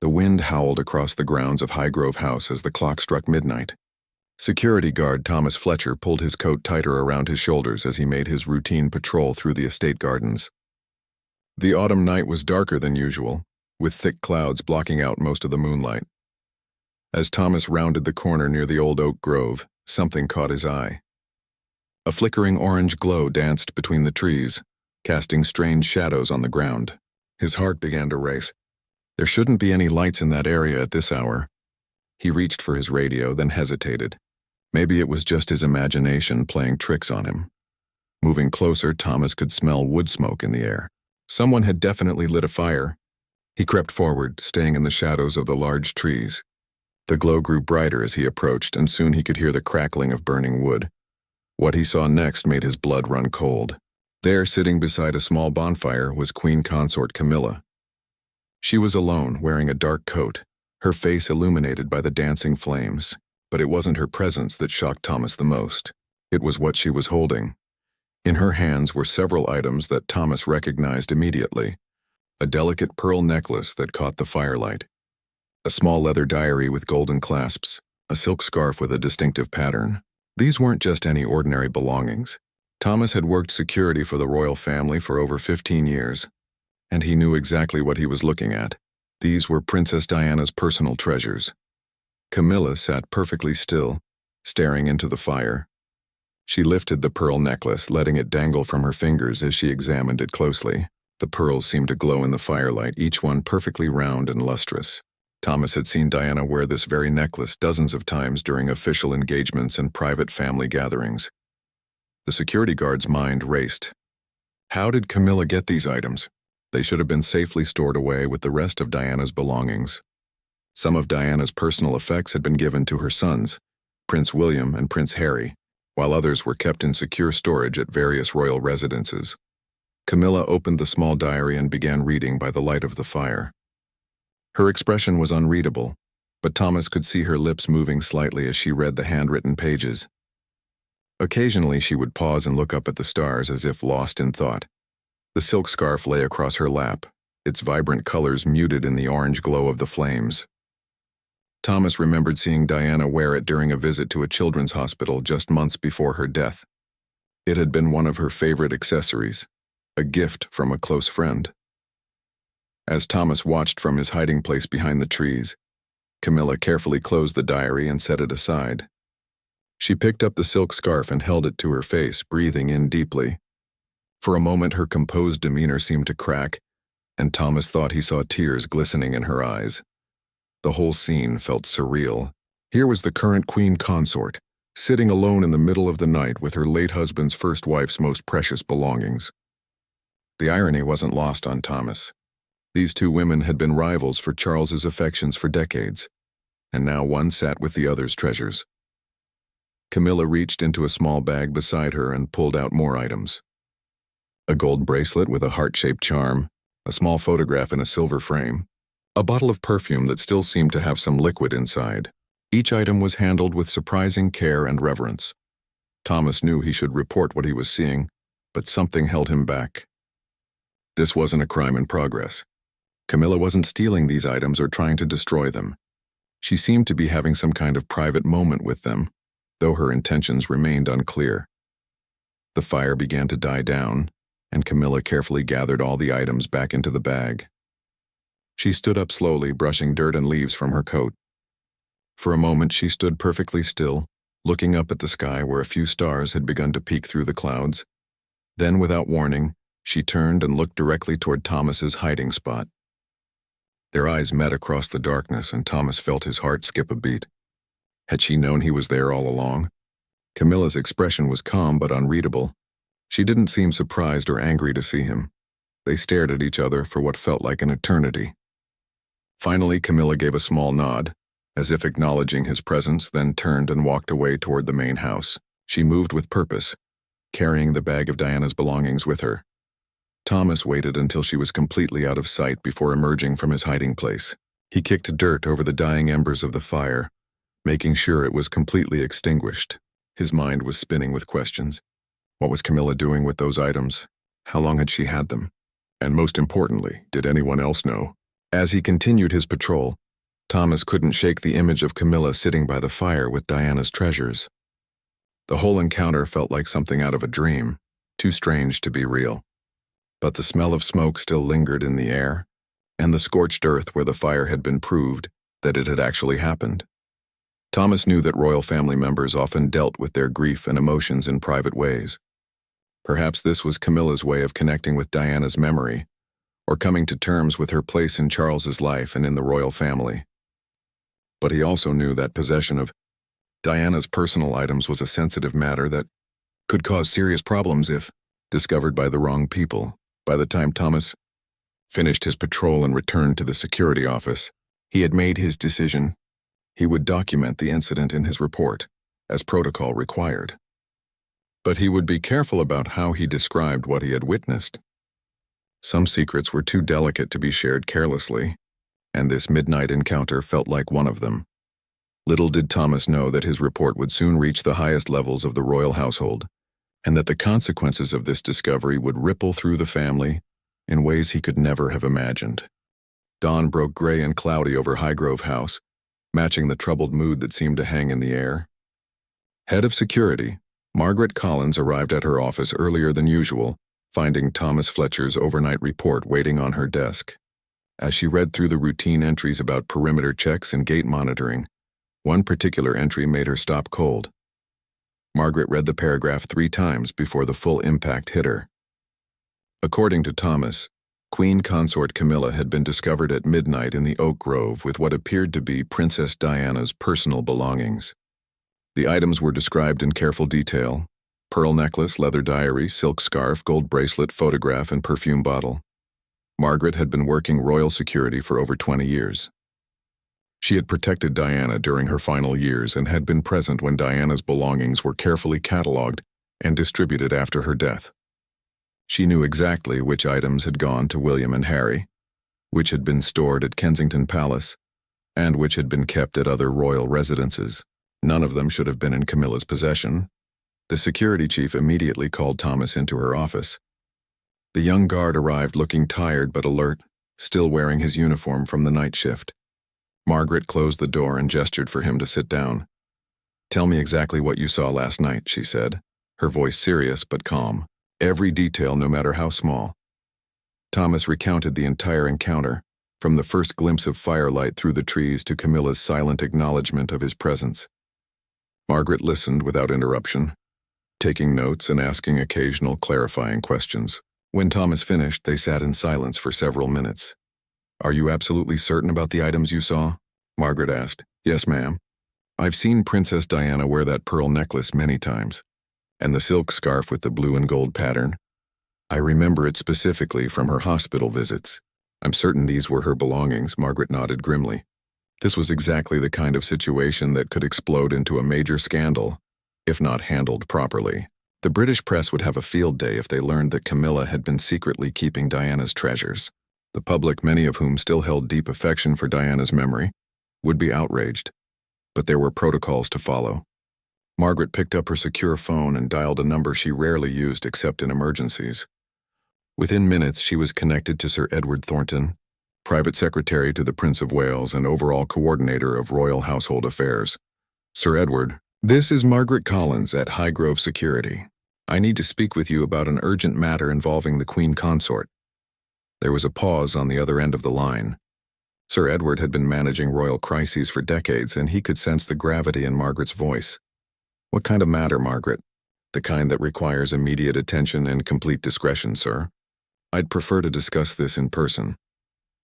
The wind howled across the grounds of Highgrove House as the clock struck midnight. Security guard Thomas Fletcher pulled his coat tighter around his shoulders as he made his routine patrol through the estate gardens. The autumn night was darker than usual, with thick clouds blocking out most of the moonlight. As Thomas rounded the corner near the old oak grove, something caught his eye. A flickering orange glow danced between the trees, casting strange shadows on the ground. His heart began to race. There shouldn't be any lights in that area at this hour. He reached for his radio, then hesitated. Maybe it was just his imagination playing tricks on him. Moving closer, Thomas could smell wood smoke in the air. Someone had definitely lit a fire. He crept forward, staying in the shadows of the large trees. The glow grew brighter as he approached, and soon he could hear the crackling of burning wood. What he saw next made his blood run cold. There, sitting beside a small bonfire, was Queen Consort Camilla. She was alone, wearing a dark coat, her face illuminated by the dancing flames. But it wasn't her presence that shocked Thomas the most. It was what she was holding. In her hands were several items that Thomas recognized immediately. A delicate pearl necklace that caught the firelight, a small leather diary with golden clasps, a silk scarf with a distinctive pattern. These weren't just any ordinary belongings. Thomas had worked security for the royal family for over 15 years, and he knew exactly what he was looking at. These were Princess Diana's personal treasures. Camilla sat perfectly still, staring into the fire. She lifted the pearl necklace, letting it dangle from her fingers as she examined it closely. The pearls seemed to glow in the firelight, each one perfectly round and lustrous. Thomas had seen Diana wear this very necklace dozens of times during official engagements and private family gatherings. The security guard's mind raced. How did Camilla get these items? They should have been safely stored away with the rest of Diana's belongings. Some of Diana's personal effects had been given to her sons, Prince William and Prince Harry, while others were kept in secure storage at various royal residences. Camilla opened the small diary and began reading by the light of the fire. Her expression was unreadable, but Thomas could see her lips moving slightly as she read the handwritten pages. Occasionally she would pause and look up at the stars as if lost in thought. The silk scarf lay across her lap, its vibrant colors muted in the orange glow of the flames. Thomas remembered seeing Diana wear it during a visit to a children's hospital just months before her death. It had been one of her favorite accessories, a gift from a close friend. As Thomas watched from his hiding place behind the trees, Camilla carefully closed the diary and set it aside. She picked up the silk scarf and held it to her face, breathing in deeply. For a moment her composed demeanor seemed to crack, and Thomas thought he saw tears glistening in her eyes. The whole scene felt surreal. Here was the current queen consort, sitting alone in the middle of the night with her late husband's first wife's most precious belongings. The irony wasn't lost on Thomas. These two women had been rivals for Charles's affections for decades, and now one sat with the other's treasures. Camilla reached into a small bag beside her and pulled out more items. A gold bracelet with a heart-shaped charm, a small photograph in a silver frame, a bottle of perfume that still seemed to have some liquid inside. Each item was handled with surprising care and reverence. Thomas knew he should report what he was seeing, but something held him back. This wasn't a crime in progress. Camilla wasn't stealing these items or trying to destroy them. She seemed to be having some kind of private moment with them, though her intentions remained unclear. The fire began to die down, and Camilla carefully gathered all the items back into the bag. She stood up slowly, brushing dirt and leaves from her coat. For a moment she stood perfectly still, looking up at the sky where a few stars had begun to peek through the clouds. Then, without warning, she turned and looked directly toward Thomas's hiding spot. Their eyes met across the darkness, and Thomas felt his heart skip a beat. Had she known he was there all along? Camilla's expression was calm but unreadable. She didn't seem surprised or angry to see him. They stared at each other for what felt like an eternity. Finally, Camilla gave a small nod, as if acknowledging his presence, then turned and walked away toward the main house. She moved with purpose, carrying the bag of Diana's belongings with her. Thomas waited until she was completely out of sight before emerging from his hiding place. He kicked dirt over the dying embers of the fire, making sure it was completely extinguished. His mind was spinning with questions. What was Camilla doing with those items? How long had she had them? And most importantly, did anyone else know? As he continued his patrol, Thomas couldn't shake the image of Camilla sitting by the fire with Diana's treasures. The whole encounter felt like something out of a dream, too strange to be real. But the smell of smoke still lingered in the air, and the scorched earth where the fire had been proved that it had actually happened. Thomas knew that royal family members often dealt with their grief and emotions in private ways. Perhaps this was Camilla's way of connecting with Diana's memory, or coming to terms with her place in Charles's life and in the royal family. But he also knew that possession of Diana's personal items was a sensitive matter that could cause serious problems if discovered by the wrong people. By the time Thomas finished his patrol and returned to the security office, he had made his decision. He would document the incident in his report, as protocol required. But he would be careful about how he described what he had witnessed. Some secrets were too delicate to be shared carelessly, and this midnight encounter felt like one of them. Little did Thomas know that his report would soon reach the highest levels of the royal household, and that the consequences of this discovery would ripple through the family in ways he could never have imagined. Dawn broke gray and cloudy over Highgrove House, matching the troubled mood that seemed to hang in the air. Head of security, Margaret Collins, arrived at her office earlier than usual, finding Thomas Fletcher's overnight report waiting on her desk. As she read through the routine entries about perimeter checks and gate monitoring, one particular entry made her stop cold. Margaret read the paragraph 3 times before the full impact hit her. According to Thomas, Queen Consort Camilla had been discovered at midnight in the oak grove with what appeared to be Princess Diana's personal belongings. The items were described in careful detail: pearl necklace, leather diary, silk scarf, gold bracelet, photograph, and perfume bottle. Margaret had been working royal security for over 20 years. She had protected Diana during her final years and had been present when Diana's belongings were carefully catalogued and distributed after her death. She knew exactly which items had gone to William and Harry, which had been stored at Kensington Palace, and which had been kept at other royal residences. None of them should have been in Camilla's possession. The security chief immediately called Thomas into her office. The young guard arrived looking tired but alert, still wearing his uniform from the night shift. Margaret closed the door and gestured for him to sit down. "Tell me exactly what you saw last night," she said, her voice serious but calm. "Every detail, no matter how small." Thomas recounted the entire encounter, from the first glimpse of firelight through the trees to Camilla's silent acknowledgement of his presence. Margaret listened without interruption, taking notes and asking occasional clarifying questions. When Thomas finished, they sat in silence for several minutes. "Are you absolutely certain about the items you saw?" Margaret asked. "Yes, ma'am. I've seen Princess Diana wear that pearl necklace many times, and the silk scarf with the blue and gold pattern. I remember it specifically from her hospital visits. I'm certain these were her belongings." Margaret nodded grimly. This was exactly the kind of situation that could explode into a major scandal, if not handled properly. The British press would have a field day if they learned that Camilla had been secretly keeping Diana's treasures. The public, many of whom still held deep affection for Diana's memory, would be outraged. But there were protocols to follow. Margaret picked up her secure phone and dialed a number she rarely used except in emergencies. Within minutes, she was connected to Sir Edward Thornton, private secretary to the Prince of Wales and overall coordinator of royal household affairs. "Sir Edward, this is Margaret Collins at Highgrove Security. I need to speak with you about an urgent matter involving the Queen Consort." There was a pause on the other end of the line. Sir Edward had been managing royal crises for decades, and he could sense the gravity in Margaret's voice. "What kind of matter, Margaret?" "The kind that requires immediate attention and complete discretion, sir. I'd prefer to discuss this in person."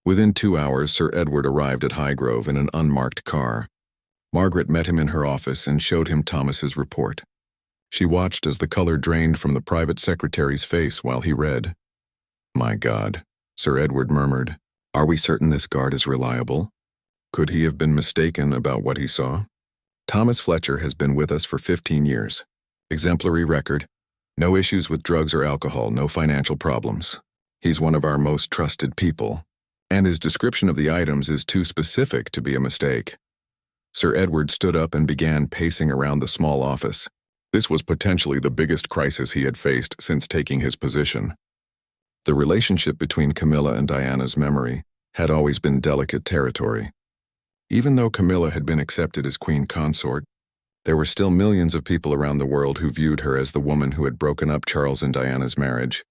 Within 2 hours, Sir Edward arrived at Highgrove in an unmarked car. Margaret met him in her office and showed him Thomas's report. She watched as the color drained from the private secretary's face while he read. "My God," Sir Edward murmured. "Are we certain this guard is reliable? Could he have been mistaken about what he saw?" "Thomas Fletcher has been with us for 15 years. Exemplary record. No issues with drugs or alcohol, no financial problems. He's one of our most trusted people. And his description of the items is too specific to be a mistake." Sir Edward stood up and began pacing around the small office. This was potentially the biggest crisis he had faced since taking his position. The relationship between Camilla and Diana's memory had always been delicate territory. Even though Camilla had been accepted as queen consort, there were still millions of people around the world who viewed her as the woman who had broken up Charles and Diana's marriage.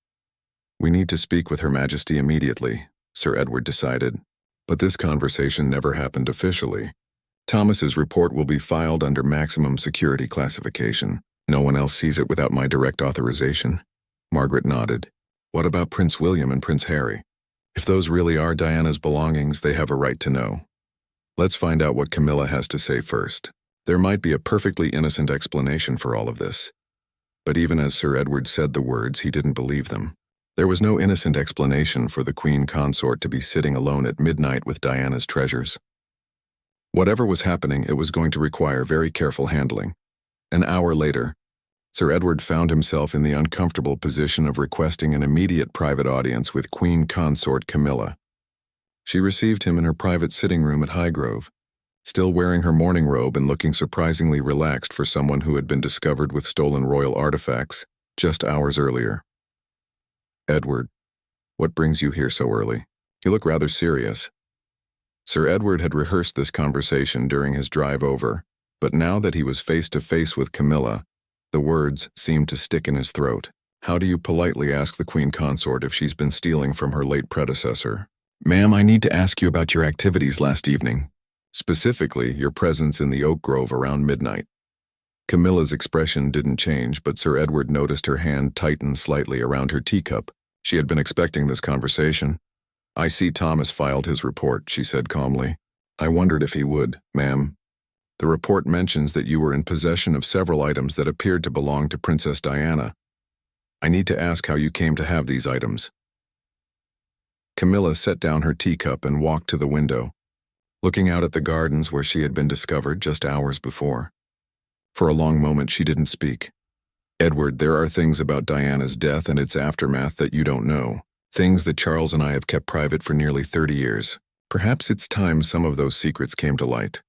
"We need to speak with Her Majesty immediately," Sir Edward decided. But this conversation never happened officially. Thomas's report will be filed under maximum security classification. No one else sees it without my direct authorization. Margaret nodded. What about Prince William and Prince Harry? If those really are Diana's belongings, they have a right to know. Let's find out what Camilla has to say first. There might be a perfectly innocent explanation for all of this. But even as Sir Edward said the words, he didn't believe them. There was no innocent explanation for the queen consort to be sitting alone at midnight with Diana's treasures. Whatever was happening, it was going to require very careful handling. An hour later, Sir Edward found himself in the uncomfortable position of requesting an immediate private audience with queen consort Camilla. She received him in her private sitting room at Highgrove, still wearing her mourning robe and looking surprisingly relaxed for someone who had been discovered with stolen royal artifacts just hours earlier. "Edward, what brings you here so early? You look rather serious." Sir Edward had rehearsed this conversation during his drive over, but now that he was face to face with Camilla, the words seemed to stick in his throat. "How do you politely ask the queen consort if she's been stealing from her late predecessor?" "Ma'am, I need to ask you about your activities last evening. Specifically, your presence in the oak grove around midnight." Camilla's expression didn't change, but Sir Edward noticed her hand tighten slightly around her teacup. She had been expecting this conversation. "I see Thomas filed his report," she said calmly. "I wondered if he would, ma'am. The report mentions that you were in possession of several items that appeared to belong to Princess Diana. I need to ask how you came to have these items." Camilla set down her teacup and walked to the window, looking out at the gardens where she had been discovered just hours before. For a long moment she didn't speak. "Edward, there are things about Diana's death and its aftermath that you don't know. Things that Charles and I have kept private for nearly 30 years. Perhaps it's time some of those secrets came to light."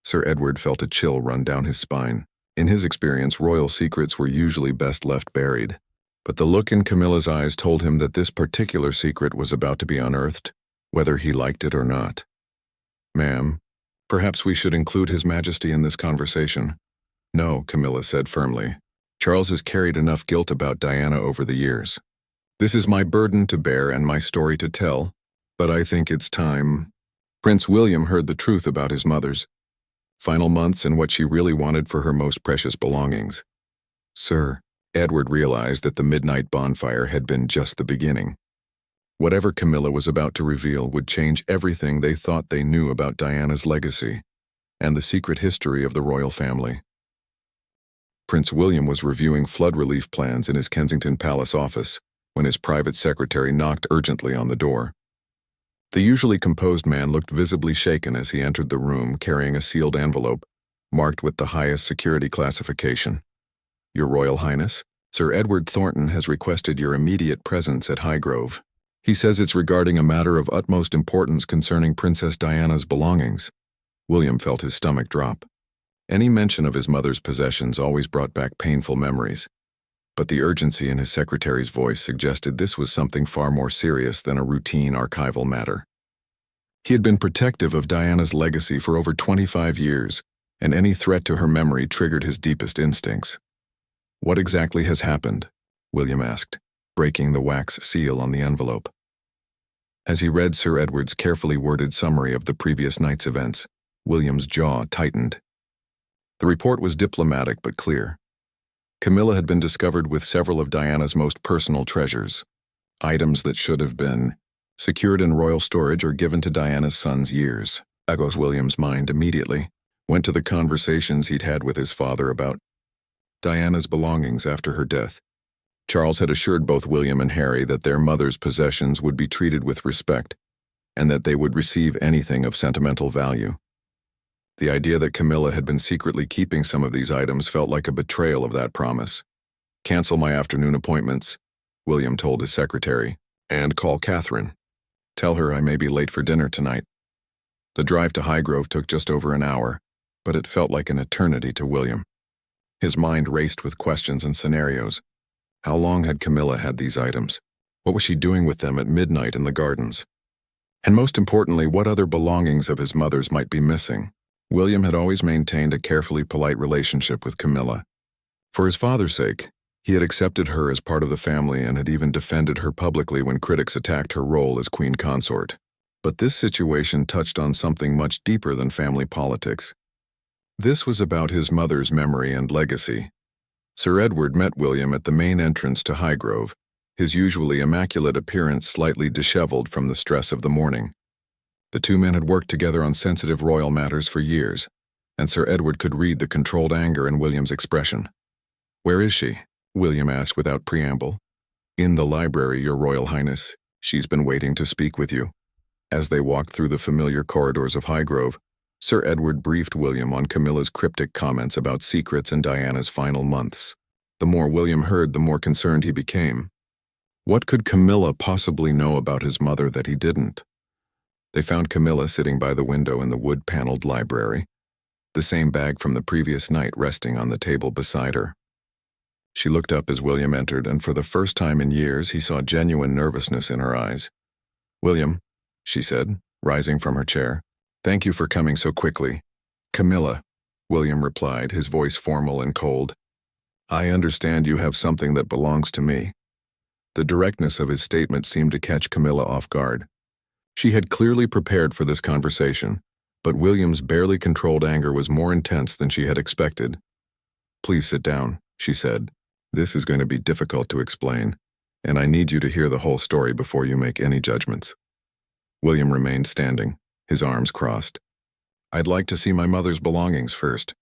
Sir Edward felt a chill run down his spine. In his experience, royal secrets were usually best left buried. But the look in Camilla's eyes told him that this particular secret was about to be unearthed, whether he liked it or not. "Ma'am, perhaps we should include His Majesty in this conversation." "No," Camilla said firmly. "Charles has carried enough guilt about Diana over the years. This is my burden to bear and my story to tell, but I think it's time." Prince William heard the truth about his mother's final months and what she really wanted for her most precious belongings. "Sir," Edward realized that the midnight bonfire had been just the beginning. Whatever Camilla was about to reveal would change everything they thought they knew about Diana's legacy and the secret history of the royal family. Prince William was reviewing flood relief plans in his Kensington Palace office when his private secretary knocked urgently on the door. The usually composed man looked visibly shaken as he entered the room carrying a sealed envelope marked with the highest security classification. "Your Royal Highness, Sir Edward Thornton has requested your immediate presence at Highgrove. He says it's regarding a matter of utmost importance concerning Princess Diana's belongings." William felt his stomach drop. Any mention of his mother's possessions always brought back painful memories, but the urgency in his secretary's voice suggested this was something far more serious than a routine archival matter. He had been protective of Diana's legacy for over 25 years, and any threat to her memory triggered his deepest instincts. "What exactly has happened?" William asked, breaking the wax seal on the envelope. As he read Sir Edward's carefully worded summary of the previous night's events, William's jaw tightened. The report was diplomatic but clear. Camilla had been discovered with several of Diana's most personal treasures, items that should have been secured in royal storage or given to Diana's son's years. Agos William's mind immediately went to the conversations he'd had with his father about Diana's belongings after her death. Charles had assured both William and Harry that their mother's possessions would be treated with respect, and that they would receive anything of sentimental value. The idea that Camilla had been secretly keeping some of these items felt like a betrayal of that promise. "Cancel my afternoon appointments," William told his secretary, "and call Catherine. Tell her I may be late for dinner tonight." The drive to Highgrove took just over an hour, but it felt like an eternity to William. His mind raced with questions and scenarios. How long had Camilla had these items? What was she doing with them at midnight in the gardens? And most importantly, what other belongings of his mother's might be missing. William had always maintained a carefully polite relationship with Camilla. For his father's sake, he had accepted her as part of the family and had even defended her publicly when critics attacked her role as queen consort. But this situation touched on something much deeper than family politics. This was about his mother's memory and legacy. Sir Edward met William at the main entrance to Highgrove, his usually immaculate appearance slightly disheveled from the stress of the morning. The two men had worked together on sensitive royal matters for years, and Sir Edward could read the controlled anger in William's expression. "Where is she?" William asked without preamble. "In the library, Your Royal Highness. She's been waiting to speak with you." As they walked through the familiar corridors of Highgrove, Sir Edward briefed William on Camilla's cryptic comments about secrets in Diana's final months. The more William heard, the more concerned he became. What could Camilla possibly know about his mother that he didn't? They found Camilla sitting by the window in the wood-paneled library, the same bag from the previous night resting on the table beside her. She looked up as William entered, and for the first time in years, he saw genuine nervousness in her eyes. "William," she said, rising from her chair, "thank you for coming so quickly." "Camilla," William replied, his voice formal and cold. "I understand you have something that belongs to me." The directness of his statement seemed to catch Camilla off guard. She had clearly prepared for this conversation, but William's barely controlled anger was more intense than she had expected. "Please sit down," she said. "This is going to be difficult to explain, and I need you to hear the whole story before you make any judgments." William remained standing, his arms crossed. "I'd like to see my mother's belongings first."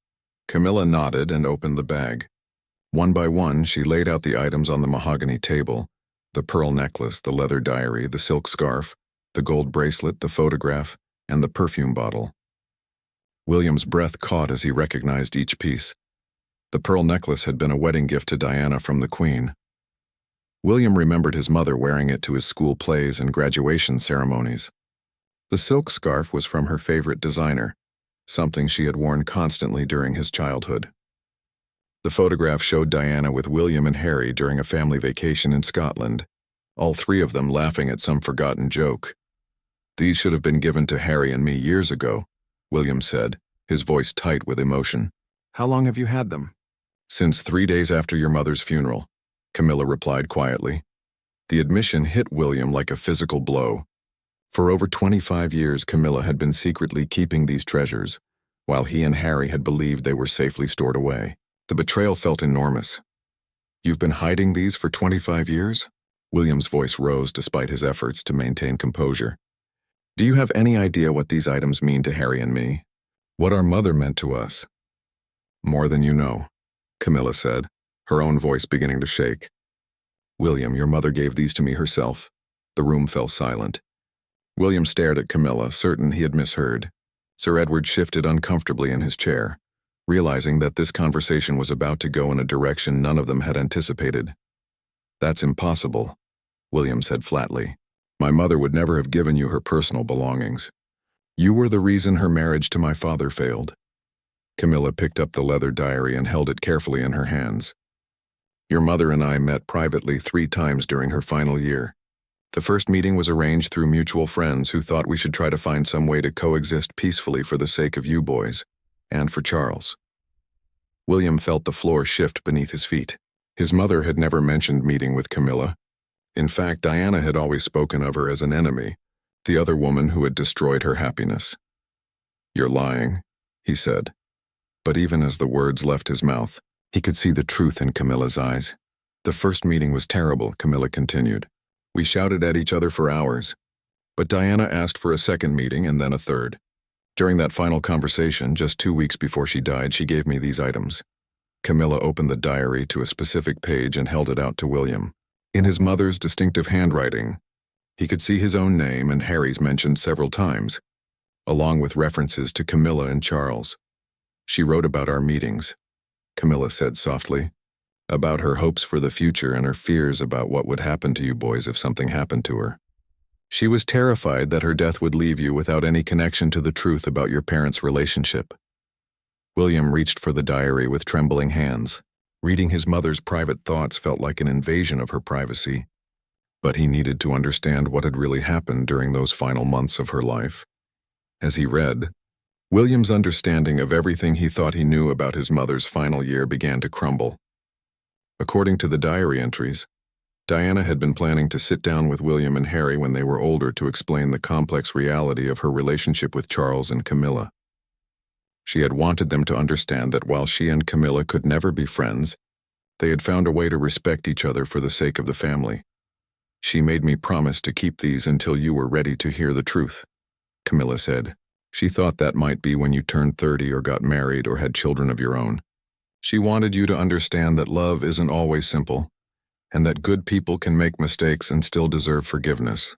Camilla nodded and opened the bag. One by one, she laid out the items on the mahogany table: the pearl necklace, the leather diary, the silk scarf, the gold bracelet, the photograph, and the perfume bottle. William's breath caught as he recognized each piece. The pearl necklace had been a wedding gift to Diana from the Queen. William remembered his mother wearing it to his school plays and graduation ceremonies. The silk scarf was from her favorite designer, something she had worn constantly during his childhood. The photograph showed Diana with William and Harry during a family vacation in Scotland, all three of them laughing at some forgotten joke. "These should have been given to Harry and me years ago," William said, his voice tight with emotion. "How long have you had them?" "Since 3 days after your mother's funeral," Camilla replied quietly. The admission hit William like a physical blow. For over 25 years, Camilla had been secretly keeping these treasures, while he and Harry had believed they were safely stored away. The betrayal felt enormous. "You've been hiding these for 25 years?" William's voice rose despite his efforts to maintain composure. "Do you have any idea what these items mean to Harry and me? What our mother meant to us?" "More than you know," Camilla said, her own voice beginning to shake. "William, your mother gave these to me herself." The room fell silent. William stared at Camilla, certain he had misheard. Sir Edward shifted uncomfortably in his chair, realizing that this conversation was about to go in a direction none of them had anticipated. "That's impossible," William said flatly. "My mother would never have given you her personal belongings. You were the reason her marriage to my father failed." Camilla picked up the leather diary and held it carefully in her hands. "Your mother and I met privately 3 times during her final year. The first meeting was arranged through mutual friends who thought we should try to find some way to coexist peacefully for the sake of you boys, and for Charles." William felt the floor shift beneath his feet. His mother had never mentioned meeting with Camilla. In fact, Diana had always spoken of her as an enemy, the other woman who had destroyed her happiness. "You're lying," he said. But even as the words left his mouth, he could see the truth in Camilla's eyes. "The first meeting was terrible," Camilla continued. "We shouted at each other for hours. But Diana asked for a second meeting and then a third. During that final conversation, just 2 weeks before she died, she gave me these items." Camilla opened the diary to a specific page and held it out to William. In his mother's distinctive handwriting, he could see his own name and Harry's mentioned several times, along with references to Camilla and Charles. "She wrote about our meetings," Camilla said softly, "about her hopes for the future and her fears about what would happen to you boys if something happened to her. She was terrified that her death would leave you without any connection to the truth about your parents' relationship." William reached for the diary with trembling hands. Reading his mother's private thoughts felt like an invasion of her privacy. But he needed to understand what had really happened during those final months of her life. As he read, William's understanding of everything he thought he knew about his mother's final year began to crumble. According to the diary entries, Diana had been planning to sit down with William and Harry when they were older to explain the complex reality of her relationship with Charles and Camilla. She had wanted them to understand that while she and Camilla could never be friends, they had found a way to respect each other for the sake of the family. "She made me promise to keep these until you were ready to hear the truth," Camilla said. "She thought that might be when you turned 30 or got married or had children of your own. She wanted you to understand that love isn't always simple, and that good people can make mistakes and still deserve forgiveness."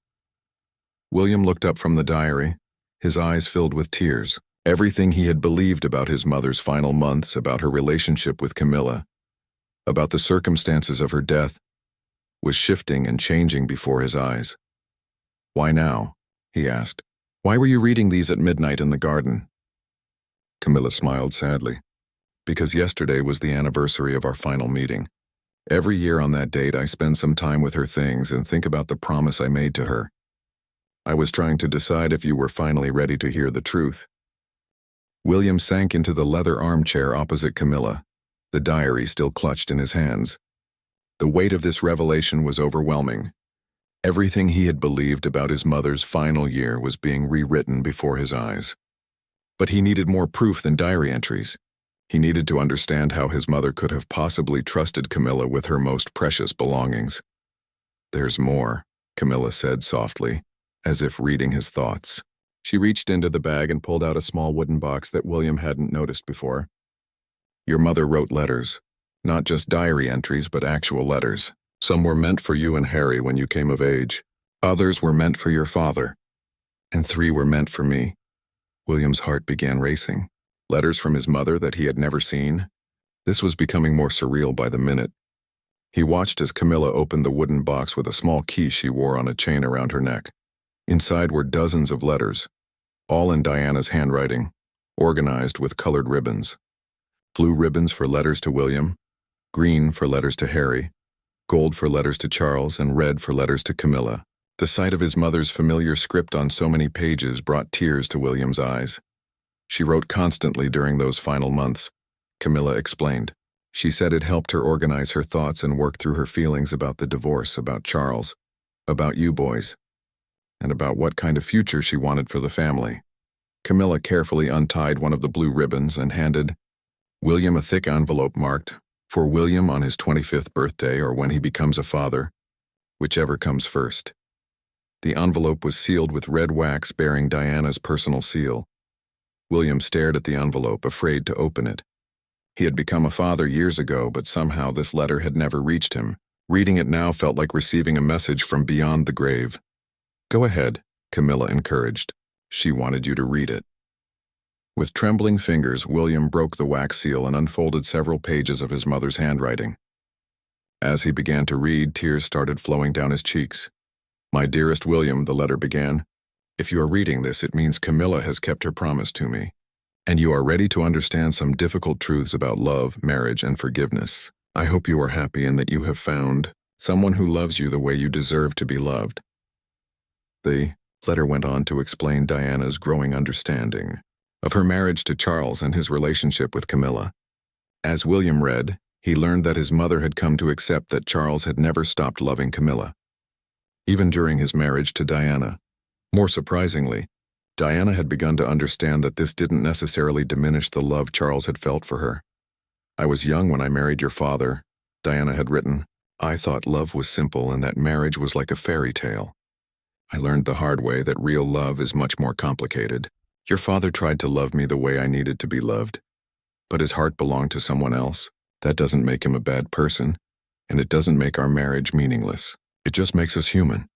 William looked up from the diary, his eyes filled with tears. Everything he had believed about his mother's final months, about her relationship with Camilla, about the circumstances of her death, was shifting and changing before his eyes. "Why now?" he asked. "Why were you reading these at midnight in the garden?" Camilla smiled sadly. "Because yesterday was the anniversary of our final meeting. Every year on that date I spend some time with her things and think about the promise I made to her. I was trying to decide if you were finally ready to hear the truth." William sank into the leather armchair opposite Camilla, the diary still clutched in his hands. The weight of this revelation was overwhelming. Everything he had believed about his mother's final year was being rewritten before his eyes. But he needed more proof than diary entries. He needed to understand how his mother could have possibly trusted Camilla with her most precious belongings. "There's more," Camilla said softly, as if reading his thoughts. She reached into the bag and pulled out a small wooden box that William hadn't noticed before. "Your mother wrote letters. Not just diary entries, but actual letters. Some were meant for you and Harry when you came of age. Others were meant for your father. And 3 were meant for me." William's heart began racing. Letters from his mother that he had never seen? This was becoming more surreal by the minute. He watched as Camilla opened the wooden box with a small key she wore on a chain around her neck. Inside were dozens of letters, all in Diana's handwriting, organized with colored ribbons. Blue ribbons for letters to William, green for letters to Harry, gold for letters to Charles, and red for letters to Camilla. The sight of his mother's familiar script on so many pages brought tears to William's eyes. "She wrote constantly during those final months," Camilla explained. "She said it helped her organize her thoughts and work through her feelings about the divorce, about Charles, about you boys, and about what kind of future she wanted for the family." Camilla carefully untied one of the blue ribbons and handed William a thick envelope marked, "For William on his 25th birthday or when he becomes a father, whichever comes first." The envelope was sealed with red wax bearing Diana's personal seal. William stared at the envelope, afraid to open it. He had become a father years ago, but somehow this letter had never reached him. Reading it now felt like receiving a message from beyond the grave. "Go ahead," Camilla encouraged. She wanted you to read it. With trembling fingers, William broke the wax seal and unfolded several pages of his mother's handwriting. As he began to read, tears started flowing down his cheeks. "My dearest William," the letter began, "if you are reading this, it means Camilla has kept her promise to me, and you are ready to understand some difficult truths about love, marriage, and forgiveness. I hope you are happy and that you have found someone who loves you the way you deserve to be loved." The letter went on to explain Diana's growing understanding of her marriage to Charles and his relationship with Camilla. As William read, he learned that his mother had come to accept that Charles had never stopped loving Camilla, even during his marriage to Diana. More surprisingly, Diana had begun to understand that this didn't necessarily diminish the love Charles had felt for her. "I was young when I married your father," Diana had written. "I thought love was simple and that marriage was like a fairy tale. I learned the hard way that real love is much more complicated. Your father tried to love me the way I needed to be loved, but his heart belonged to someone else. That doesn't make him a bad person, and it doesn't make our marriage meaningless. It just makes us human."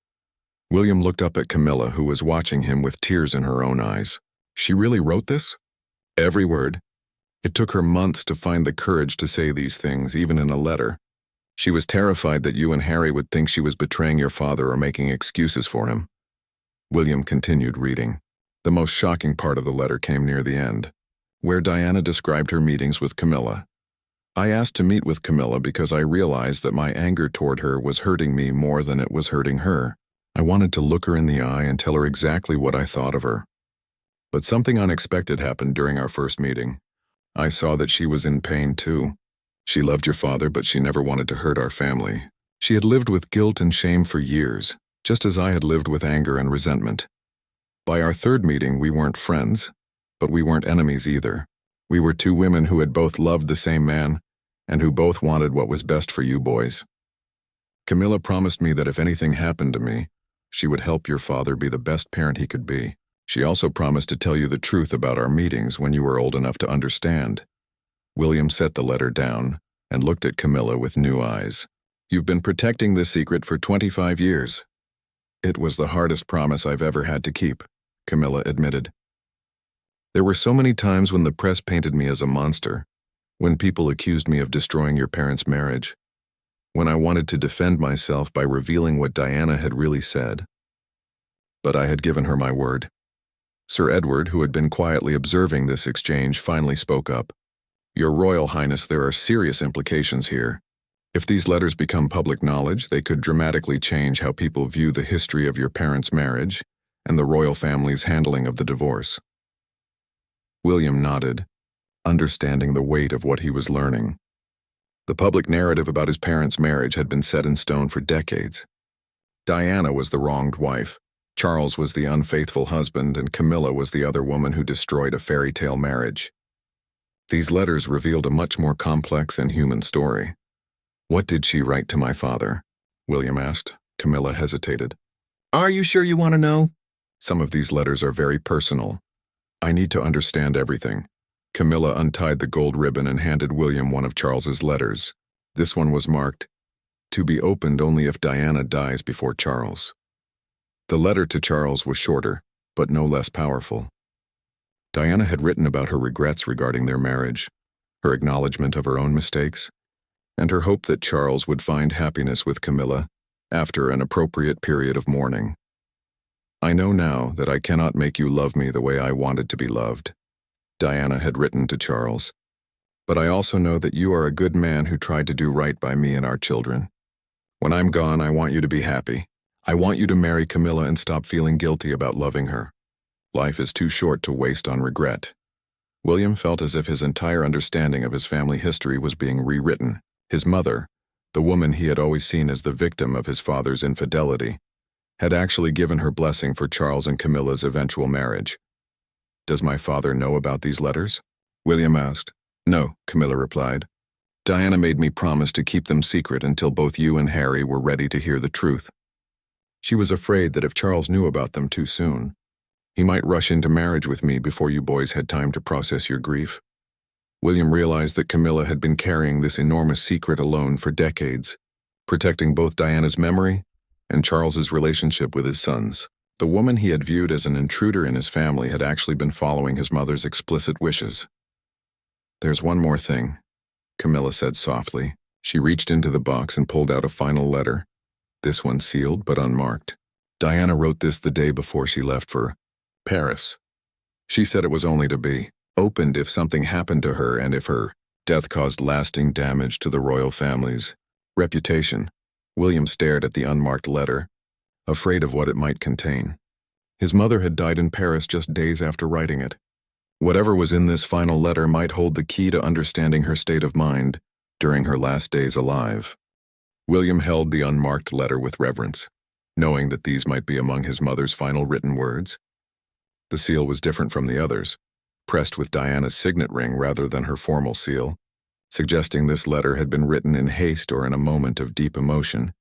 William looked up at Camilla, who was watching him with tears in her own eyes. "She really wrote this?" "Every word. It took her months to find the courage to say these things, even in a letter. She was terrified that you and Harry would think she was betraying your father or making excuses for him." William continued reading. The most shocking part of the letter came near the end, where Diana described her meetings with Camilla. I asked to meet with Camilla because I realized that my anger toward her was hurting me more than it was hurting her. I wanted to look her in the eye and tell her exactly what I thought of her. But something unexpected happened during our first meeting. I saw that she was in pain too. She loved your father, but she never wanted to hurt our family. She had lived with guilt and shame for years, just as I had lived with anger and resentment. By our third meeting, we weren't friends, but we weren't enemies either. We were two women who had both loved the same man, and who both wanted what was best for you boys. Camilla promised me that if anything happened to me, she would help your father be the best parent he could be. She also promised to tell you the truth about our meetings when you were old enough to understand. William set the letter down and looked at Camilla with new eyes. You've been protecting this secret for 25 years. It was the hardest promise I've ever had to keep, Camilla admitted. There were so many times when the press painted me as a monster, when people accused me of destroying your parents' marriage, when I wanted to defend myself by revealing what Diana had really said. But I had given her my word. Sir Edward, who had been quietly observing this exchange, finally spoke up. Your Royal Highness, there are serious implications here. If these letters become public knowledge, they could dramatically change how people view the history of your parents' marriage and the royal family's handling of the divorce. William nodded, understanding the weight of what he was learning. The public narrative about his parents' marriage had been set in stone for decades. Diana was the wronged wife, Charles was the unfaithful husband, and Camilla was the other woman who destroyed a fairy tale marriage. These letters revealed a much more complex and human story. What did she write to my father? William asked. Camilla hesitated. Are you sure you want to know? Some of these letters are very personal. I need to understand everything. Camilla untied the gold ribbon and handed William one of Charles's letters. This one was marked, "To be opened only if Diana dies before Charles." The letter to Charles was shorter, but no less powerful. Diana had written about her regrets regarding their marriage, her acknowledgement of her own mistakes, and her hope that Charles would find happiness with Camilla after an appropriate period of mourning. I know now that I cannot make you love me the way I wanted to be loved, Diana had written to Charles. But I also know that you are a good man who tried to do right by me and our children. When I'm gone, I want you to be happy. I want you to marry Camilla and stop feeling guilty about loving her. Life is too short to waste on regret. William felt as if his entire understanding of his family history was being rewritten. His mother, the woman he had always seen as the victim of his father's infidelity, had actually given her blessing for Charles and Camilla's eventual marriage. Does my father know about these letters? William asked. No, Camilla replied. Diana made me promise to keep them secret until both you and Harry were ready to hear the truth. She was afraid that if Charles knew about them too soon, he might rush into marriage with me before you boys had time to process your grief. William realized that Camilla had been carrying this enormous secret alone for decades, protecting both Diana's memory and Charles's relationship with his sons. The woman he had viewed as an intruder in his family had actually been following his mother's explicit wishes. There's one more thing, Camilla said softly. She reached into the box and pulled out a final letter, this one sealed but unmarked. Diana wrote this the day before she left for Paris. She said it was only to be opened if something happened to her and if her death caused lasting damage to the royal family's reputation. William stared at the unmarked letter, afraid of what it might contain. His mother had died in Paris just days after writing it. Whatever was in this final letter might hold the key to understanding her state of mind during her last days alive. William held the unmarked letter with reverence, knowing that these might be among his mother's final written words. The seal was different from the others, pressed with Diana's signet ring rather than her formal seal, suggesting this letter had been written in haste or in a moment of deep emotion.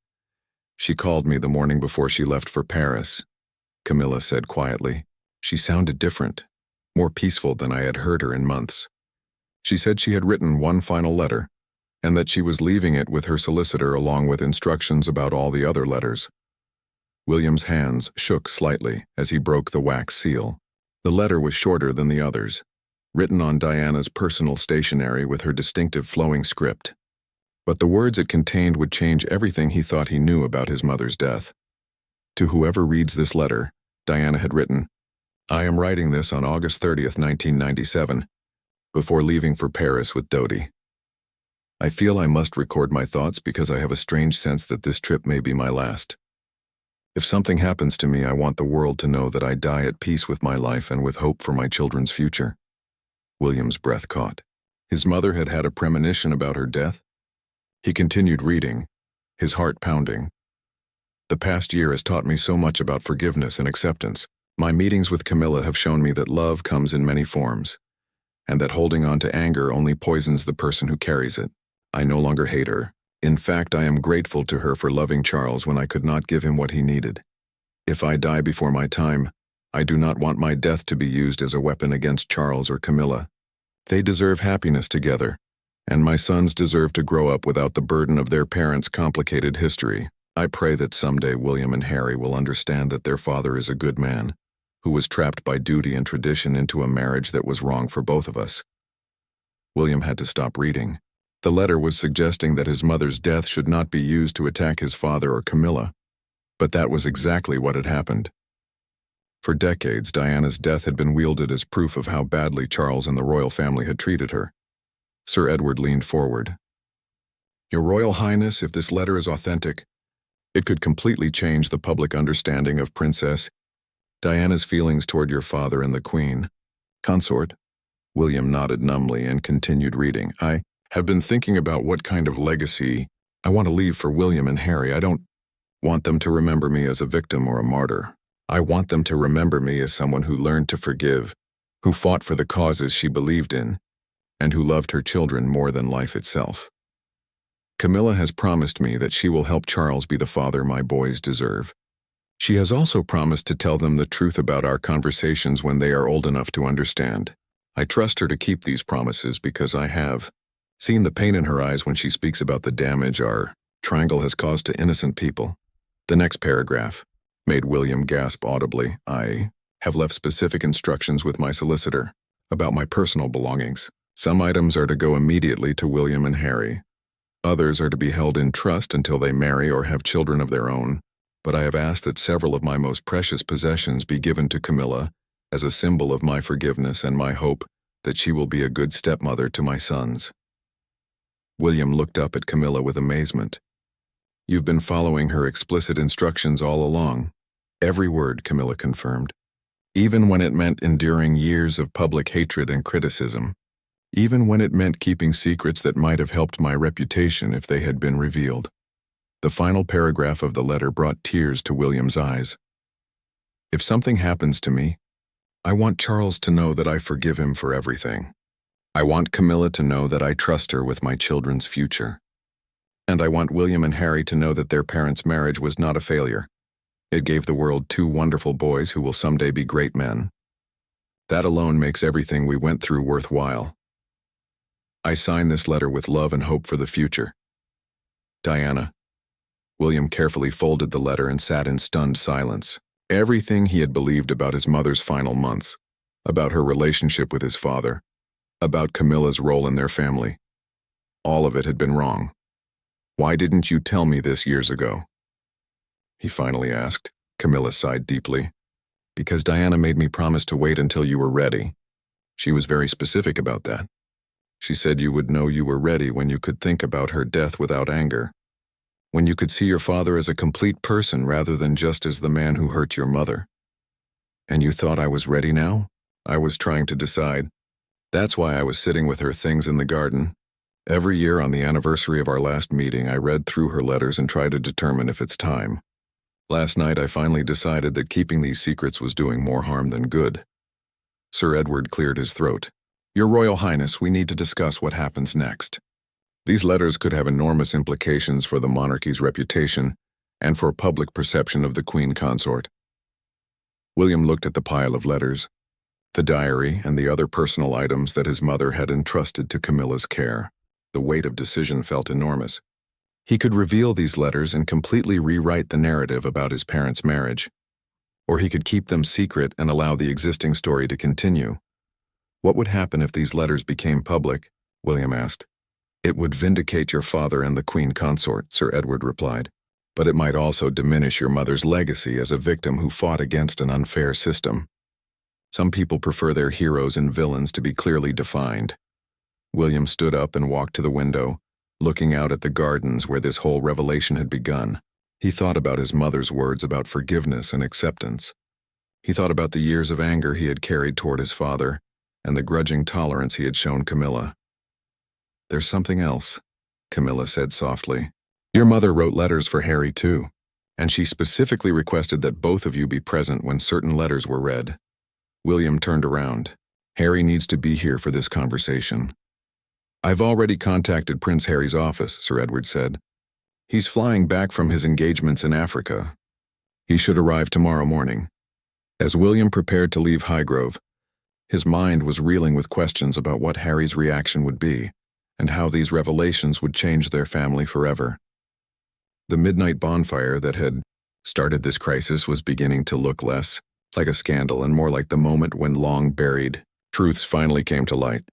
She called me the morning before she left for Paris, Camilla said quietly. She sounded different, more peaceful than I had heard her in months. She said she had written one final letter, and that she was leaving it with her solicitor along with instructions about all the other letters. William's hands shook slightly as he broke the wax seal. The letter was shorter than the others, written on Diana's personal stationery with her distinctive flowing script. But the words it contained would change everything he thought he knew about his mother's death. To whoever reads this letter, Diana had written, I am writing this on August 30th, 1997, before leaving for Paris with Dodie. I feel I must record my thoughts because I have a strange sense that this trip may be my last. If something happens to me, I want the world to know that I die at peace with my life and with hope for my children's future. William's breath caught. His mother had had a premonition about her death. He continued reading, his heart pounding. The past year has taught me so much about forgiveness and acceptance. My meetings with Camilla have shown me that love comes in many forms, and that holding on to anger only poisons the person who carries it. I no longer hate her. In fact, I am grateful to her for loving Charles when I could not give him what he needed. If I die before my time, I do not want my death to be used as a weapon against Charles or Camilla. They deserve happiness together, and my sons deserve to grow up without the burden of their parents' complicated history. I pray that someday William and Harry will understand that their father is a good man, who was trapped by duty and tradition into a marriage that was wrong for both of us. William had to stop reading. The letter was suggesting that his mother's death should not be used to attack his father or Camilla, but that was exactly what had happened. For decades, Diana's death had been wielded as proof of how badly Charles and the royal family had treated her. Sir Edward leaned forward. Your Royal Highness, if this letter is authentic, it could completely change the public understanding of Princess Diana's feelings toward your father and the Queen. Consort. William nodded numbly and continued reading. I have been thinking about what kind of legacy I want to leave for William and Harry. I don't want them to remember me as a victim or a martyr. I want them to remember me as someone who learned to forgive, who fought for the causes she believed in, and who loved her children more than life itself. Camilla has promised me that she will help Charles be the father my boys deserve. She has also promised to tell them the truth about our conversations when they are old enough to understand. I trust her to keep these promises because I have seen the pain in her eyes when she speaks about the damage our triangle has caused to innocent people. The next paragraph made William gasp audibly. I have left specific instructions with my solicitor about my personal belongings. Some items are to go immediately to William and Harry. Others are to be held in trust until they marry or have children of their own. But I have asked that several of my most precious possessions be given to Camilla as a symbol of my forgiveness and my hope that she will be a good stepmother to my sons. William looked up at Camilla with amazement. You've been following her explicit instructions all along. Every word, Camilla confirmed. Even when it meant enduring years of public hatred and criticism. Even when it meant keeping secrets that might have helped my reputation if they had been revealed. The final paragraph of the letter brought tears to William's eyes. If something happens to me, I want Charles to know that I forgive him for everything. I want Camilla to know that I trust her with my children's future. And I want William and Harry to know that their parents' marriage was not a failure. It gave the world two wonderful boys who will someday be great men. That alone makes everything we went through worthwhile. I sign this letter with love and hope for the future. Diana. William carefully folded the letter and sat in stunned silence. Everything he had believed about his mother's final months, about her relationship with his father, about Camilla's role in their family. All of it had been wrong. Why didn't you tell me this years ago? He finally asked. Camilla sighed deeply. Because Diana made me promise to wait until you were ready. She was very specific about that. She said you would know you were ready when you could think about her death without anger. When you could see your father as a complete person rather than just as the man who hurt your mother. And you thought I was ready now? I was trying to decide. That's why I was sitting with her things in the garden. Every year on the anniversary of our last meeting, I read through her letters and tried to determine if it's time. Last night, I finally decided that keeping these secrets was doing more harm than good. Sir Edward cleared his throat. Your Royal Highness, we need to discuss what happens next. These letters could have enormous implications for the monarchy's reputation and for public perception of the Queen Consort. William looked at the pile of letters, the diary, and the other personal items that his mother had entrusted to Camilla's care. The weight of decision felt enormous. He could reveal these letters and completely rewrite the narrative about his parents' marriage. Or he could keep them secret and allow the existing story to continue. What would happen if these letters became public? William asked. It would vindicate your father and the Queen Consort, Sir Edward replied. But it might also diminish your mother's legacy as a victim who fought against an unfair system. Some people prefer their heroes and villains to be clearly defined. William stood up and walked to the window, looking out at the gardens where this whole revelation had begun. He thought about his mother's words about forgiveness and acceptance. He thought about the years of anger he had carried toward his father and the grudging tolerance he had shown Camilla. "There's something else," Camilla said softly. "Your mother wrote letters for Harry too, and she specifically requested that both of you be present when certain letters were read." William turned around. "Harry needs to be here for this conversation." "I've already contacted Prince Harry's office," Sir Edward said. "He's flying back from his engagements in Africa. He should arrive tomorrow morning." As William prepared to leave Highgrove, his mind was reeling with questions about what Harry's reaction would be and how these revelations would change their family forever. The midnight bonfire that had started this crisis was beginning to look less like a scandal and more like the moment when long-buried truths finally came to light.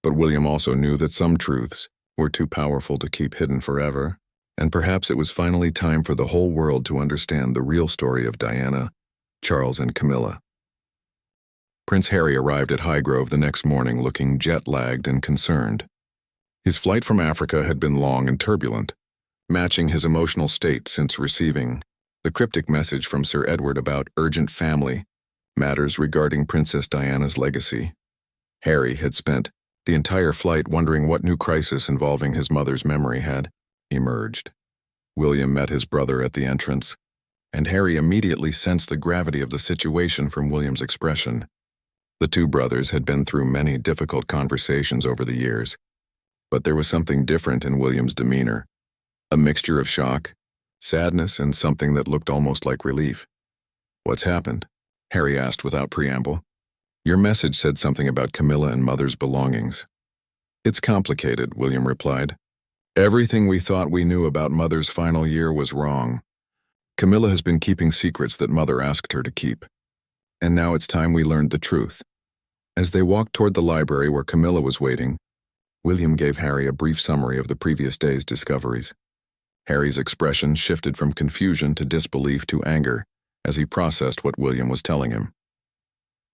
But William also knew that some truths were too powerful to keep hidden forever, and perhaps it was finally time for the whole world to understand the real story of Diana, Charles, and Camilla. Prince Harry arrived at Highgrove the next morning looking jet-lagged and concerned. His flight from Africa had been long and turbulent, matching his emotional state since receiving the cryptic message from Sir Edward about urgent family matters regarding Princess Diana's legacy. Harry had spent the entire flight wondering what new crisis involving his mother's memory had emerged. William met his brother at the entrance, and Harry immediately sensed the gravity of the situation from William's expression. The two brothers had been through many difficult conversations over the years, but there was something different in William's demeanor, a mixture of shock, sadness, and something that looked almost like relief. "What's happened?" Harry asked without preamble. "Your message said something about Camilla and Mother's belongings." "It's complicated," William replied. "Everything we thought we knew about Mother's final year was wrong. Camilla has been keeping secrets that Mother asked her to keep. And now it's time we learned the truth." As they walked toward the library where Camilla was waiting, William gave Harry a brief summary of the previous day's discoveries. Harry's expression shifted from confusion to disbelief to anger as he processed what William was telling him.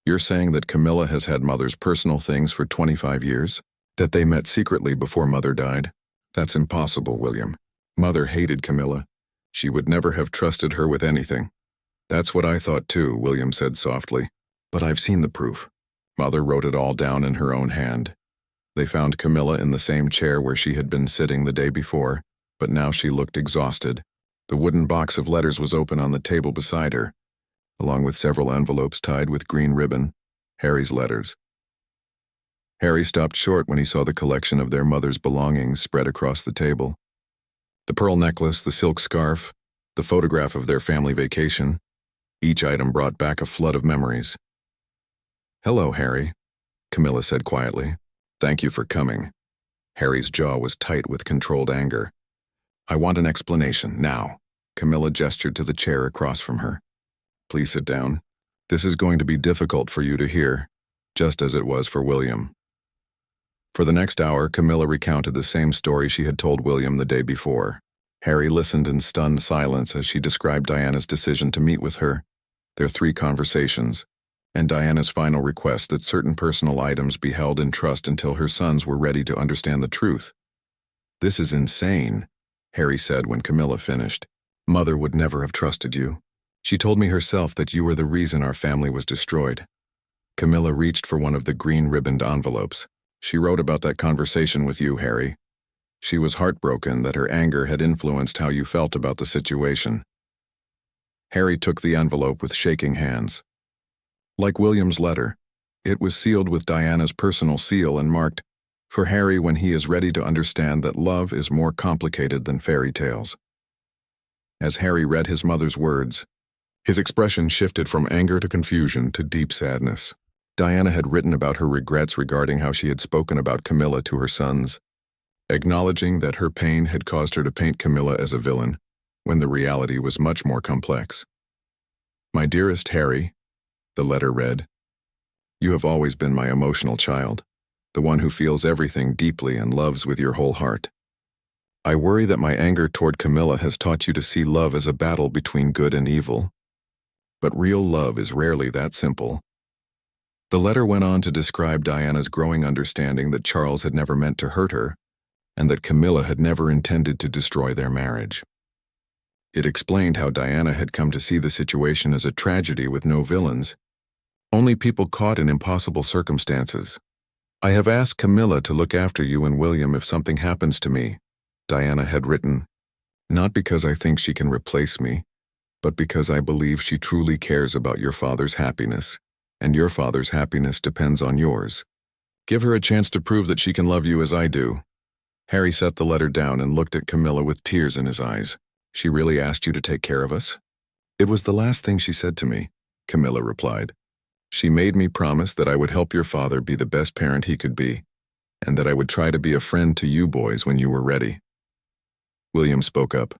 "You're saying that Camilla has had Mother's personal things for 25 years? That they met secretly before Mother died? That's impossible, William. Mother hated Camilla. She would never have trusted her with anything." "That's what I thought too," William said softly. "But I've seen the proof. Mother wrote it all down in her own hand. They found Camilla in the same chair where she had been sitting the day before, but now she looked exhausted. The wooden box of letters was open on the table beside her, along with several envelopes tied with green ribbon, Harry's letters." Harry stopped short when he saw the collection of their mother's belongings spread across the table. The pearl necklace, the silk scarf, the photograph of their family vacation. Each item brought back a flood of memories. "Hello, Harry," Camilla said quietly. "Thank you for coming." Harry's jaw was tight with controlled anger. "I want an explanation, now." Camilla gestured to the chair across from her. "Please sit down. This is going to be difficult for you to hear, just as it was for William." For the next hour, Camilla recounted the same story she had told William the day before. Harry listened in stunned silence as she described Diana's decision to meet with her, their 3 conversations, and Diana's final request that certain personal items be held in trust until her sons were ready to understand the truth. "This is insane," Harry said when Camilla finished. "Mother would never have trusted you. She told me herself that you were the reason our family was destroyed." Camilla reached for one of the green-ribboned envelopes. "She wrote about that conversation with you, Harry. She was heartbroken that her anger had influenced how you felt about the situation." Harry took the envelope with shaking hands. Like William's letter, it was sealed with Diana's personal seal and marked, "For Harry when he is ready to understand that love is more complicated than fairy tales." As Harry read his mother's words, his expression shifted from anger to confusion to deep sadness. Diana had written about her regrets regarding how she had spoken about Camilla to her sons, acknowledging that her pain had caused her to paint Camilla as a villain, when the reality was much more complex. "My dearest Harry," the letter read, "you have always been my emotional child, the one who feels everything deeply and loves with your whole heart. I worry that my anger toward Camilla has taught you to see love as a battle between good and evil. But real love is rarely that simple." The letter went on to describe Diana's growing understanding that Charles had never meant to hurt her, and that Camilla had never intended to destroy their marriage. It explained how Diana had come to see the situation as a tragedy with no villains, only people caught in impossible circumstances. "I have asked Camilla to look after you and William if something happens to me," Diana had written, "not because I think she can replace me, but because I believe she truly cares about your father's happiness, and your father's happiness depends on yours. Give her a chance to prove that she can love you as I do." Harry set the letter down and looked at Camilla with tears in his eyes. "She really asked you to take care of us?" "It was the last thing she said to me," Camilla replied. "She made me promise that I would help your father be the best parent he could be, and that I would try to be a friend to you boys when you were ready." William spoke up.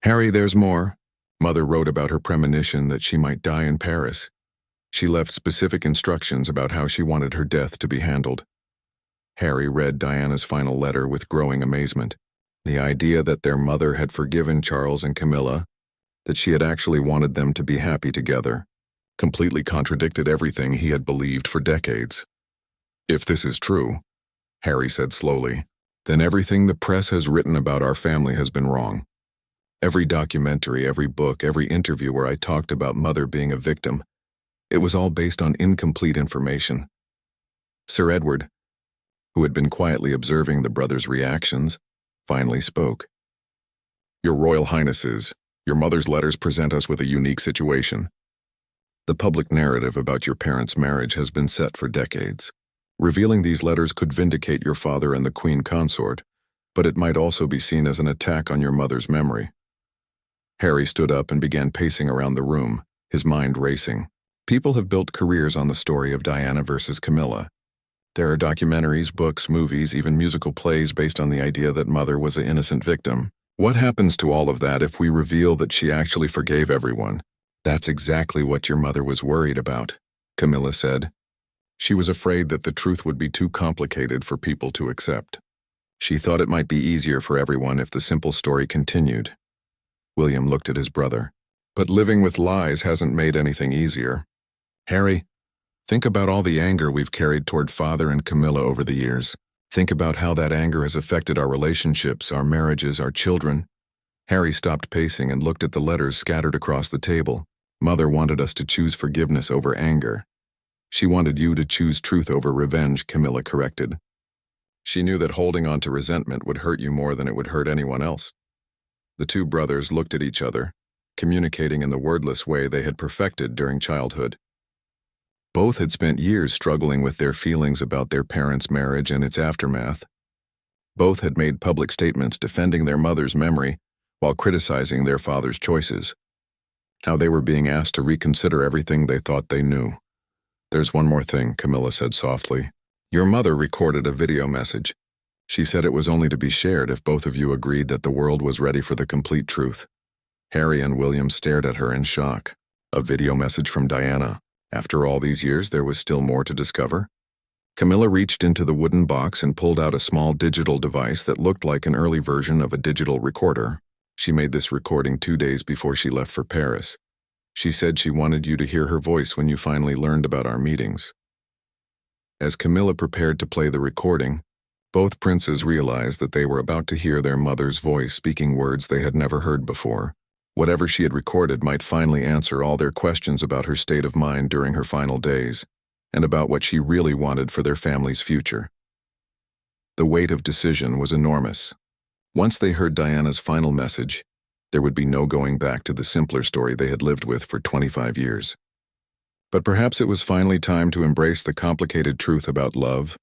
"Harry, there's more. Mother wrote about her premonition that she might die in Paris. She left specific instructions about how she wanted her death to be handled." Harry read Diana's final letter with growing amazement. The idea that their mother had forgiven Charles and Camilla, that she had actually wanted them to be happy together, completely contradicted everything he had believed for decades. "If this is true," Harry said slowly, "then everything the press has written about our family has been wrong. Every documentary, every book, every interview where I talked about Mother being a victim, it was all based on incomplete information." Sir Edward, who had been quietly observing the brothers' reactions, finally spoke. "Your Royal Highnesses, your mother's letters present us with a unique situation. The public narrative about your parents' marriage has been set for decades. Revealing these letters could vindicate your father and the Queen Consort, but it might also be seen as an attack on your mother's memory." Harry stood up and began pacing around the room, his mind racing. People have built careers on the story of Diana versus Camilla. There are documentaries, books, movies, even musical plays based on the idea that Mother was an innocent victim. What happens to all of that if we reveal that she actually forgave everyone? "That's exactly what your mother was worried about," Camilla said. "She was afraid that the truth would be too complicated for people to accept. She thought it might be easier for everyone if the simple story continued." William looked at his brother. "But living with lies hasn't made anything easier. Harry, think about all the anger we've carried toward Father and Camilla over the years. Think about how that anger has affected our relationships, our marriages, our children." Harry stopped pacing and looked at the letters scattered across the table. "Mother wanted us to choose forgiveness over anger. She wanted you to choose truth over revenge," Camilla corrected. "She knew that holding on to resentment would hurt you more than it would hurt anyone else." The two brothers looked at each other, communicating in the wordless way they had perfected during childhood. Both had spent years struggling with their feelings about their parents' marriage and its aftermath. Both had made public statements defending their mother's memory while criticizing their father's choices. Now they were being asked to reconsider everything they thought they knew. "There's one more thing," Camilla said softly. "Your mother recorded a video message. She said it was only to be shared if both of you agreed that the world was ready for the complete truth." Harry and William stared at her in shock. A video message from Diana. After all these years, there was still more to discover. Camilla reached into the wooden box and pulled out a small digital device that looked like an early version of a digital recorder. She made this recording 2 days before she left for Paris. She said she wanted you to hear her voice when you finally learned about our meetings. As Camilla prepared to play the recording, both princes realized that they were about to hear their mother's voice speaking words they had never heard before. Whatever she had recorded might finally answer all their questions about her state of mind during her final days, and about what she really wanted for their family's future. The weight of decision was enormous. Once they heard Diana's final message, there would be no going back to the simpler story they had lived with for 25 years. But perhaps it was finally time to embrace the complicated truth about love,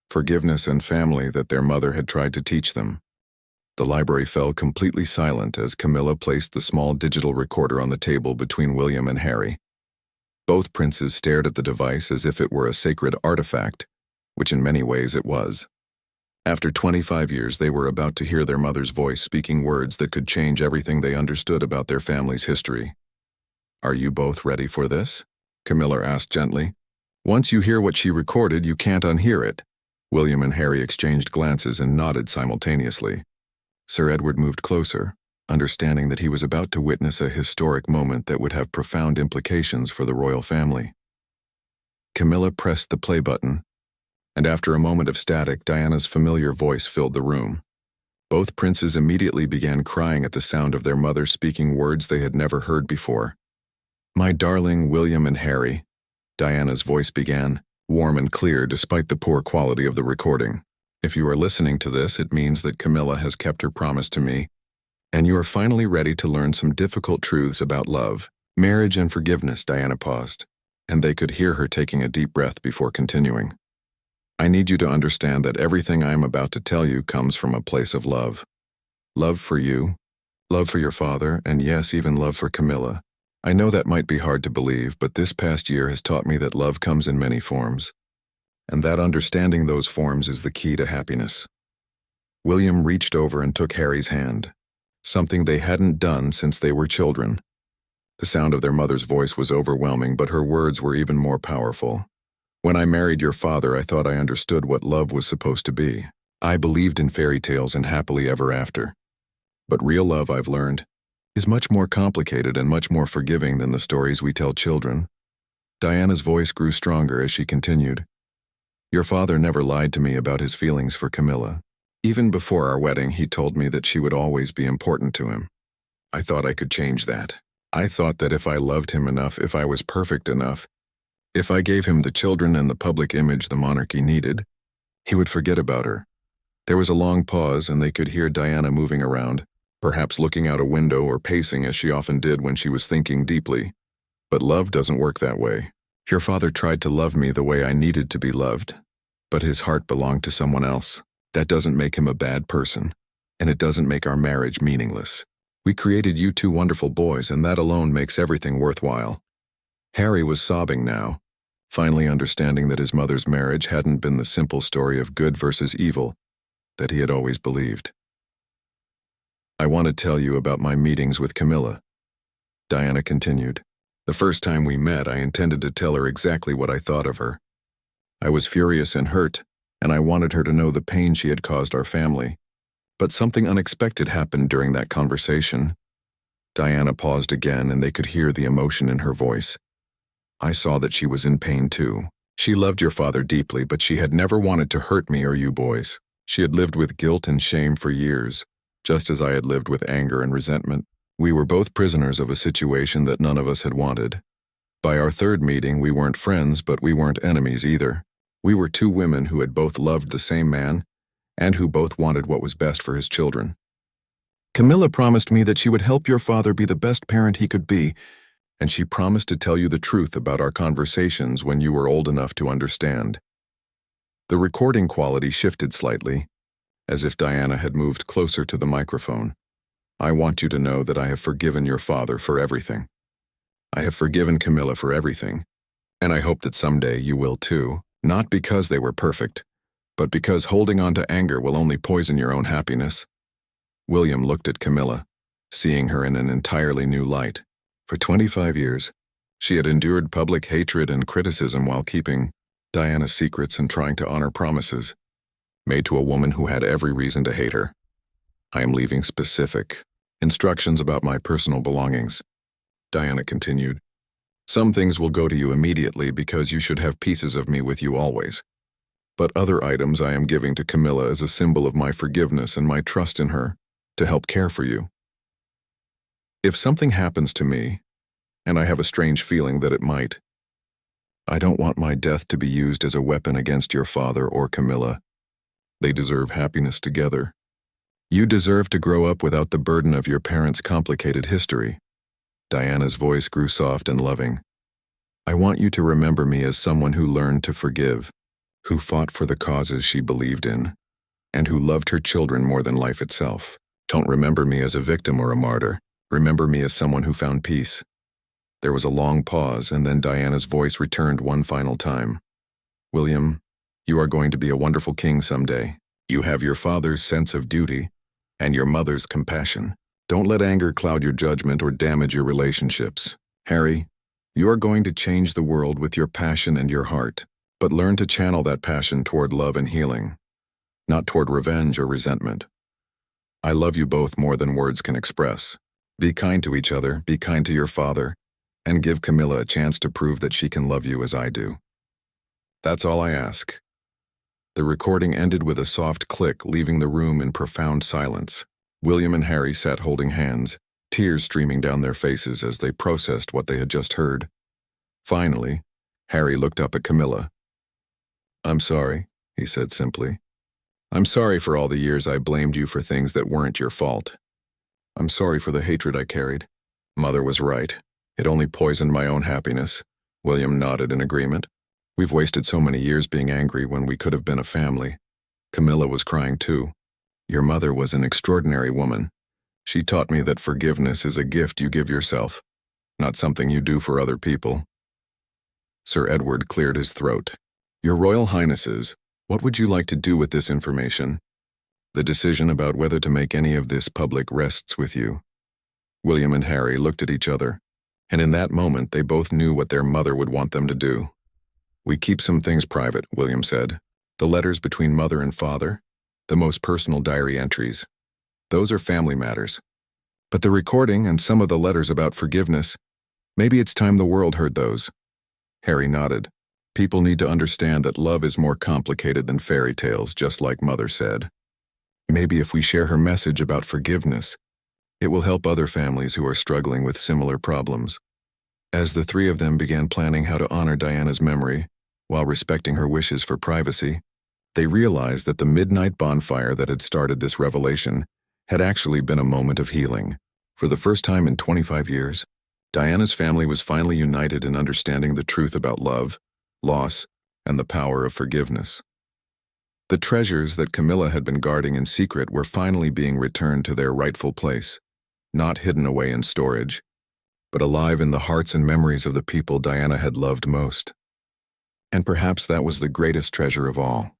forgiveness, and family that their mother had tried to teach them. The library fell completely silent as Camilla placed the small digital recorder on the table between William and Harry. Both princes stared at the device as if it were a sacred artifact, which in many ways it was. After 25 years, they were about to hear their mother's voice speaking words that could change everything they understood about their family's history. "Are you both ready for this?" Camilla asked gently. "Once you hear what she recorded, you can't unhear it." William and Harry exchanged glances and nodded simultaneously. Sir Edward moved closer, understanding that he was about to witness a historic moment that would have profound implications for the royal family. Camilla pressed the play button, And after a moment of static, Diana's familiar voice filled the room. Both princes immediately began crying at the sound of their mother speaking words they had never heard before. "My darling William and Harry," Diana's voice began, warm and clear despite the poor quality of the recording. "If you are listening to this, it means that Camilla has kept her promise to me, and you are finally ready to learn some difficult truths about love, marriage, and forgiveness." Diana paused, and they could hear her taking a deep breath before continuing. "I need you to understand that everything I am about to tell you comes from a place of love. Love for you, love for your father, and yes, even love for Camilla. I know that might be hard to believe, but this past year has taught me that love comes in many forms, and that understanding those forms is the key to happiness." William reached over and took Harry's hand, something they hadn't done since they were children. The sound of their mother's voice was overwhelming, but her words were even more powerful. "When I married your father, I thought I understood what love was supposed to be. I believed in fairy tales and happily ever after. But real love, I've learned, is much more complicated and much more forgiving than the stories we tell children." Diana's voice grew stronger as she continued. "Your father never lied to me about his feelings for Camilla. Even before our wedding, he told me that she would always be important to him. I thought I could change that. I thought that if I loved him enough, if I was perfect enough, if I gave him the children and the public image the monarchy needed, he would forget about her." There was a long pause, and they could hear Diana moving around, perhaps looking out a window or pacing as she often did when she was thinking deeply. "But love doesn't work that way. Your father tried to love me the way I needed to be loved, but his heart belonged to someone else. That doesn't make him a bad person, and it doesn't make our marriage meaningless. We created you two wonderful boys, and that alone makes everything worthwhile." Harry was sobbing now, finally understanding that his mother's marriage hadn't been the simple story of good versus evil that he had always believed. "I want to tell you about my meetings with Camilla," Diana continued. "The first time we met, I intended to tell her exactly what I thought of her. I was furious and hurt, and I wanted her to know the pain she had caused our family. But something unexpected happened during that conversation." Diana paused again, and they could hear the emotion in her voice. "I saw that she was in pain too. She loved your father deeply, but she had never wanted to hurt me or you boys. She had lived with guilt and shame for years, just as I had lived with anger and resentment. We were both prisoners of a situation that none of us had wanted. By our third meeting, we weren't friends, but we weren't enemies either. We were two women who had both loved the same man, and who both wanted what was best for his children. Camilla promised me that she would help your father be the best parent he could be, and she promised to tell you the truth about our conversations when you were old enough to understand." The recording quality shifted slightly, as if Diana had moved closer to the microphone. "I want you to know that I have forgiven your father for everything. I have forgiven Camilla for everything, and I hope that someday you will too, not because they were perfect, but because holding on to anger will only poison your own happiness." William looked at Camilla, seeing her in an entirely new light. For 25 years, she had endured public hatred and criticism while keeping Diana's secrets and trying to honor promises made to a woman who had every reason to hate her. "I am leaving specific instructions about my personal belongings," Diana continued. "Some things will go to you immediately because you should have pieces of me with you always. But other items I am giving to Camilla as a symbol of my forgiveness and my trust in her to help care for you. If something happens to me, and I have a strange feeling that it might, I don't want my death to be used as a weapon against your father or Camilla. They deserve happiness together. You deserve to grow up without the burden of your parents' complicated history." Diana's voice grew soft and loving. "I want you to remember me as someone who learned to forgive, who fought for the causes she believed in, and who loved her children more than life itself. Don't remember me as a victim or a martyr. Remember me as someone who found peace." There was a long pause, and then Diana's voice returned one final time. "William, you are going to be a wonderful king someday. You have your father's sense of duty, and your mother's compassion. Don't let anger cloud your judgment or damage your relationships. Harry, you are going to change the world with your passion and your heart, but learn to channel that passion toward love and healing, not toward revenge or resentment. I love you both more than words can express. Be kind to each other, be kind to your father, and give Camilla a chance to prove that she can love you as I do. That's all I ask." The recording ended with a soft click, leaving the room in profound silence. William and Harry sat holding hands, tears streaming down their faces as they processed what they had just heard. Finally, Harry looked up at Camilla. "I'm sorry," he said simply. "I'm sorry for all the years I blamed you for things that weren't your fault. I'm sorry for the hatred I carried. Mother was right. It only poisoned my own happiness." William nodded in agreement. "We've wasted so many years being angry when we could have been a family." Camilla was crying too. "Your mother was an extraordinary woman. She taught me that forgiveness is a gift you give yourself, not something you do for other people." Sir Edward cleared his throat. "Your Royal Highnesses, what would you like to do with this information? The decision about whether to make any of this public rests with you." William and Harry looked at each other, and in that moment they both knew what their mother would want them to do. "We keep some things private," William said. "The letters between mother and father, the most personal diary entries. Those are family matters. But the recording and some of the letters about forgiveness, maybe it's time the world heard those." Harry nodded. "People need to understand that love is more complicated than fairy tales, just like Mother said. Maybe if we share her message about forgiveness, it will help other families who are struggling with similar problems." As the three of them began planning how to honor Diana's memory, while respecting her wishes for privacy, they realized that the midnight bonfire that had started this revelation had actually been a moment of healing. For the first time in 25 years, Diana's family was finally united in understanding the truth about love, loss, and the power of forgiveness. The treasures that Camilla had been guarding in secret were finally being returned to their rightful place, not hidden away in storage, but alive in the hearts and memories of the people Diana had loved most. And perhaps that was the greatest treasure of all.